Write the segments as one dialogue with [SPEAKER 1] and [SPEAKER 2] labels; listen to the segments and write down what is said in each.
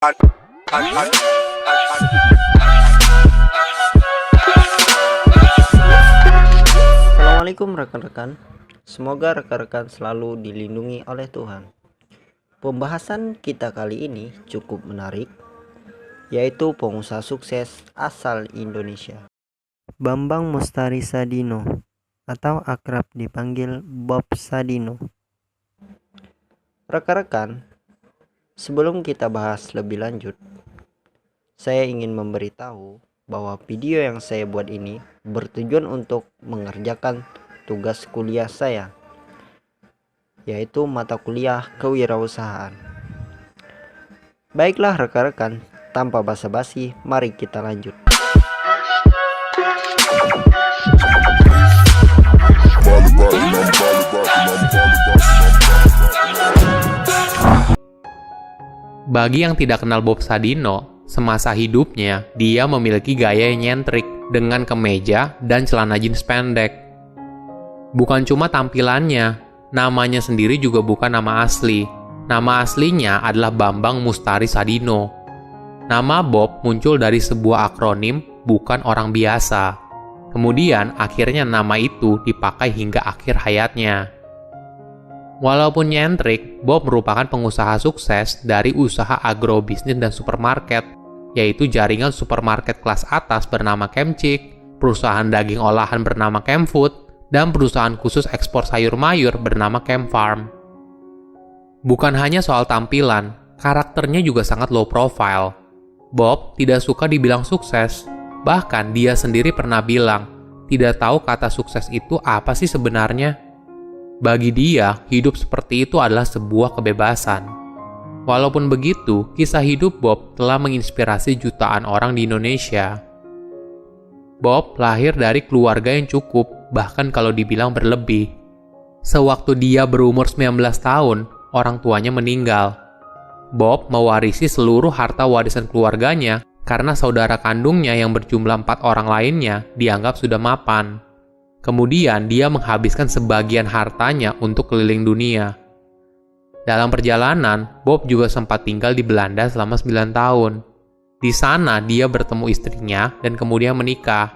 [SPEAKER 1] Assalamualaikum rekan-rekan. Semoga rekan-rekan selalu dilindungi oleh Tuhan. Pembahasan kita kali ini cukup menarik, yaitu pengusaha sukses asal Indonesia, Bambang Mustari Sadino, atau akrab dipanggil Bob Sadino. Rekan-rekan, sebelum kita bahas lebih lanjut, saya ingin memberitahu bahwa video yang saya buat ini bertujuan untuk mengerjakan tugas kuliah saya, yaitu mata kuliah kewirausahaan. Baiklah rekan-rekan, tanpa basa-basi, mari kita lanjut.
[SPEAKER 2] Bagi yang tidak kenal Bob Sadino, semasa hidupnya dia memiliki gaya yang nyentrik dengan kemeja dan celana jeans pendek. Bukan cuma tampilannya, namanya sendiri juga bukan nama asli. Nama aslinya adalah Bambang Mustari Sadino. Nama Bob muncul dari sebuah akronim bukan orang biasa. Kemudian akhirnya nama itu dipakai hingga akhir hayatnya. Walaupun nyentrik, Bob merupakan pengusaha sukses dari usaha agrobisnis dan supermarket, yaitu jaringan supermarket kelas atas bernama Kemcik, perusahaan daging olahan bernama Kemfood, dan perusahaan khusus ekspor sayur mayur bernama Kemfarm. Bukan hanya soal tampilan, karakternya juga sangat low profile. Bob tidak suka dibilang sukses, bahkan dia sendiri pernah bilang, tidak tahu kata sukses itu apa sih sebenarnya. Bagi dia, hidup seperti itu adalah sebuah kebebasan. Walaupun begitu, kisah hidup Bob telah menginspirasi jutaan orang di Indonesia. Bob lahir dari keluarga yang cukup, bahkan kalau dibilang berlebih. Sewaktu dia berumur 19 tahun, orang tuanya meninggal. Bob mewarisi seluruh harta warisan keluarganya karena saudara kandungnya yang berjumlah 4 orang lainnya dianggap sudah mapan. Kemudian dia menghabiskan sebagian hartanya untuk keliling dunia. Dalam perjalanan, Bob juga sempat tinggal di Belanda selama 9 tahun. Di sana dia bertemu istrinya dan kemudian menikah.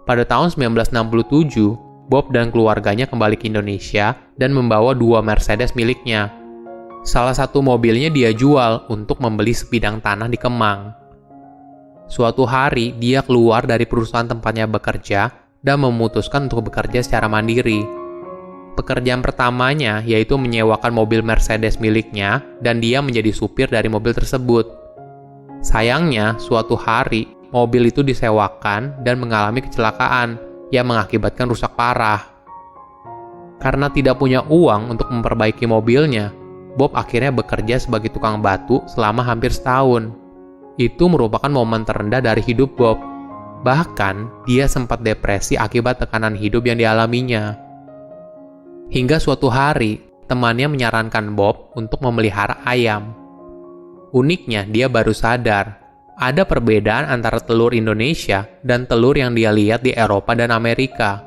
[SPEAKER 2] Pada tahun 1967, Bob dan keluarganya kembali ke Indonesia dan membawa 2 Mercedes miliknya. Salah satu mobilnya dia jual untuk membeli sebidang tanah di Kemang. Suatu hari, dia keluar dari perusahaan tempatnya bekerja dan memutuskan untuk bekerja secara mandiri. Pekerjaan pertamanya yaitu menyewakan mobil Mercedes miliknya dan dia menjadi supir dari mobil tersebut. Sayangnya, suatu hari, mobil itu disewakan dan mengalami kecelakaan yang mengakibatkan rusak parah. Karena tidak punya uang untuk memperbaiki mobilnya, Bob akhirnya bekerja sebagai tukang batu selama hampir setahun. Itu merupakan momen terendah dari hidup Bob. Bahkan, dia sempat depresi akibat tekanan hidup yang dialaminya. Hingga suatu hari, temannya menyarankan Bob untuk memelihara ayam. Uniknya, dia baru sadar, ada perbedaan antara telur Indonesia dan telur yang dia lihat di Eropa dan Amerika.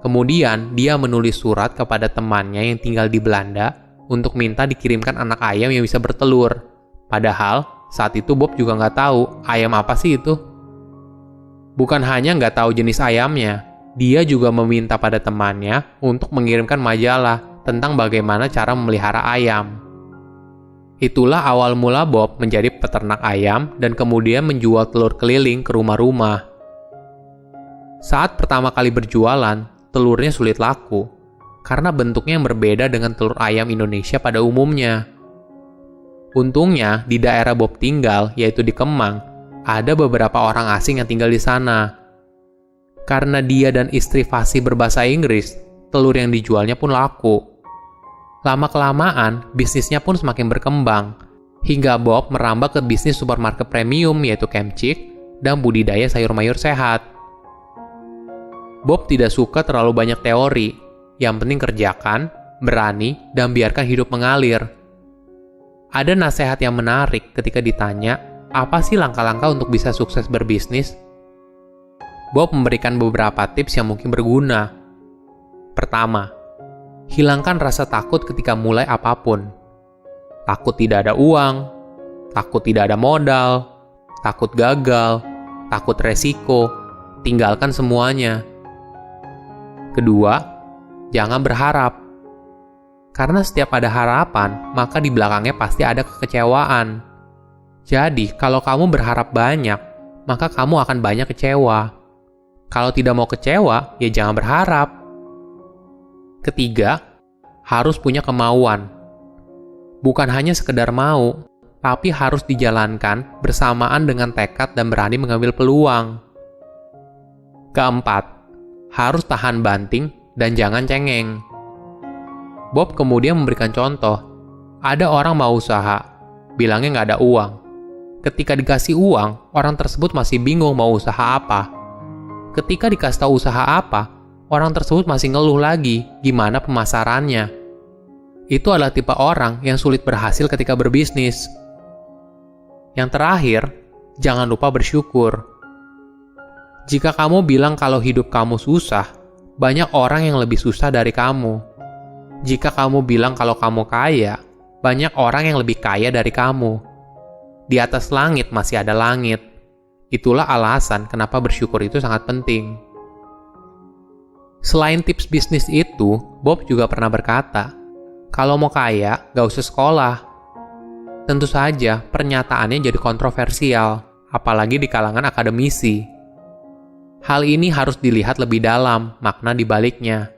[SPEAKER 2] Kemudian, dia menulis surat kepada temannya yang tinggal di Belanda untuk minta dikirimkan anak ayam yang bisa bertelur. Padahal, saat itu Bob juga nggak tahu ayam apa sih itu. Bukan hanya nggak tahu jenis ayamnya, dia juga meminta pada temannya untuk mengirimkan majalah tentang bagaimana cara memelihara ayam. Itulah awal mula Bob menjadi peternak ayam dan kemudian menjual telur keliling ke rumah-rumah. Saat pertama kali berjualan, telurnya sulit laku, karena bentuknya yang berbeda dengan telur ayam Indonesia pada umumnya. Untungnya, di daerah Bob tinggal, yaitu di Kemang, ada beberapa orang asing yang tinggal di sana. Karena dia dan istri fasih berbahasa Inggris, telur yang dijualnya pun laku. Lama-kelamaan, bisnisnya pun semakin berkembang, hingga Bob merambah ke bisnis supermarket premium yaitu Kemcik dan budidaya sayur mayur sehat. Bob tidak suka terlalu banyak teori, yang penting kerjakan, berani, dan biarkan hidup mengalir. Ada nasihat yang menarik ketika ditanya, apa sih langkah-langkah untuk bisa sukses berbisnis? Bob memberikan beberapa tips yang mungkin berguna. Pertama, hilangkan rasa takut ketika mulai apapun. Takut tidak ada uang, takut tidak ada modal, takut gagal, takut resiko, tinggalkan semuanya. Kedua, jangan berharap. Karena setiap ada harapan, maka di belakangnya pasti ada kekecewaan. Jadi, kalau kamu berharap banyak, maka kamu akan banyak kecewa. Kalau tidak mau kecewa, ya jangan berharap. Ketiga, harus punya kemauan. Bukan hanya sekedar mau, tapi harus dijalankan bersamaan dengan tekad dan berani mengambil peluang. Keempat, harus tahan banting dan jangan cengeng. Bob kemudian memberikan contoh. Ada orang mau usaha, bilangnya nggak ada uang. Ketika dikasih uang, orang tersebut masih bingung mau usaha apa. Ketika dikasih tahu usaha apa, orang tersebut masih ngeluh lagi gimana pemasarannya. Itu adalah tipe orang yang sulit berhasil ketika berbisnis. Yang terakhir, jangan lupa bersyukur. Jika kamu bilang kalau hidup kamu susah, banyak orang yang lebih susah dari kamu. Jika kamu bilang kalau kamu kaya, banyak orang yang lebih kaya dari kamu. Di atas langit masih ada langit. Itulah alasan kenapa bersyukur itu sangat penting. Selain tips bisnis itu, Bob juga pernah berkata, kalau mau kaya, gak usah sekolah. Tentu saja, pernyataannya jadi kontroversial, apalagi di kalangan akademisi. Hal ini harus dilihat lebih dalam, makna di baliknya.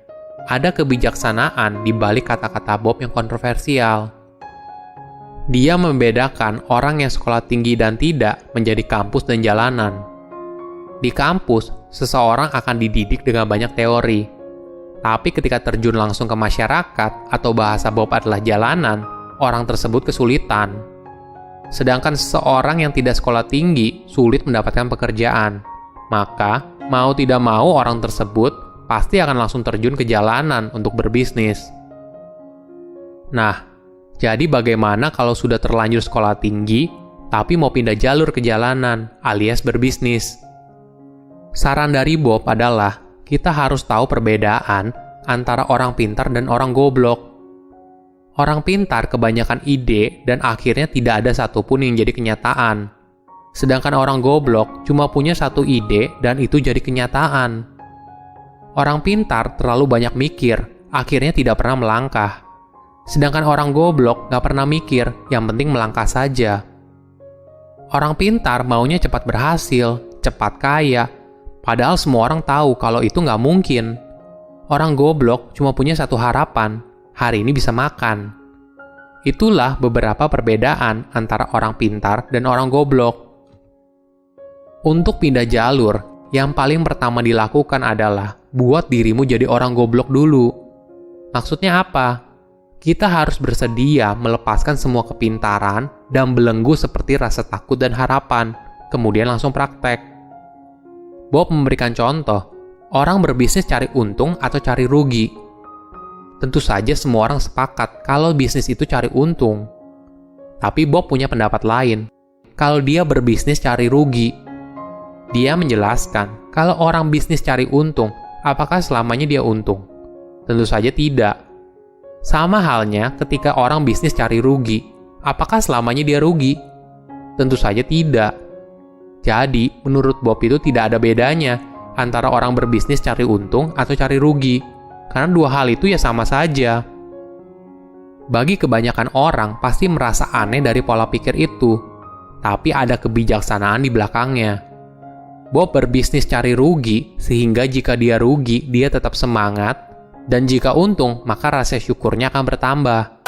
[SPEAKER 2] Ada kebijaksanaan di balik kata-kata Bob yang kontroversial. Dia membedakan orang yang sekolah tinggi dan tidak menjadi kampus dan jalanan. Di kampus, seseorang akan dididik dengan banyak teori. Tapi ketika terjun langsung ke masyarakat atau bahasa Bob adalah jalanan, orang tersebut kesulitan. Sedangkan seseorang yang tidak sekolah tinggi sulit mendapatkan pekerjaan. Maka, mau tidak mau orang tersebut pasti akan langsung terjun ke jalanan untuk berbisnis. Nah, jadi bagaimana kalau sudah terlanjur sekolah tinggi, tapi mau pindah jalur ke jalanan, alias berbisnis? Saran dari Bob adalah, kita harus tahu perbedaan antara orang pintar dan orang goblok. Orang pintar kebanyakan ide dan akhirnya tidak ada satupun yang jadi kenyataan. Sedangkan orang goblok cuma punya satu ide dan itu jadi kenyataan. Orang pintar terlalu banyak mikir, akhirnya tidak pernah melangkah. Sedangkan orang goblok gak pernah mikir, yang penting melangkah saja. Orang pintar maunya cepat berhasil, cepat kaya, padahal semua orang tahu kalau itu gak mungkin. Orang goblok cuma punya satu harapan, hari ini bisa makan. Itulah beberapa perbedaan antara orang pintar dan orang goblok. Untuk pindah jalur, yang paling pertama dilakukan adalah buat dirimu jadi orang goblok dulu. Maksudnya apa? Kita harus bersedia melepaskan semua kepintaran dan belenggu seperti rasa takut dan harapan, kemudian langsung praktek. Bob memberikan contoh, orang berbisnis cari untung atau cari rugi. Tentu saja semua orang sepakat kalau bisnis itu cari untung. Tapi Bob punya pendapat lain, kalau dia berbisnis cari rugi. Dia menjelaskan, kalau orang bisnis cari untung, apakah selamanya dia untung? Tentu saja tidak. Sama halnya ketika orang bisnis cari rugi, apakah selamanya dia rugi? Tentu saja tidak. Jadi, menurut Bob itu tidak ada bedanya antara orang berbisnis cari untung atau cari rugi, karena dua hal itu ya sama saja. Bagi kebanyakan orang pasti merasa aneh dari pola pikir itu, tapi ada kebijaksanaan di belakangnya. Bob berbisnis cari rugi, sehingga jika dia rugi, dia tetap semangat, dan jika untung, maka rasa syukurnya akan bertambah.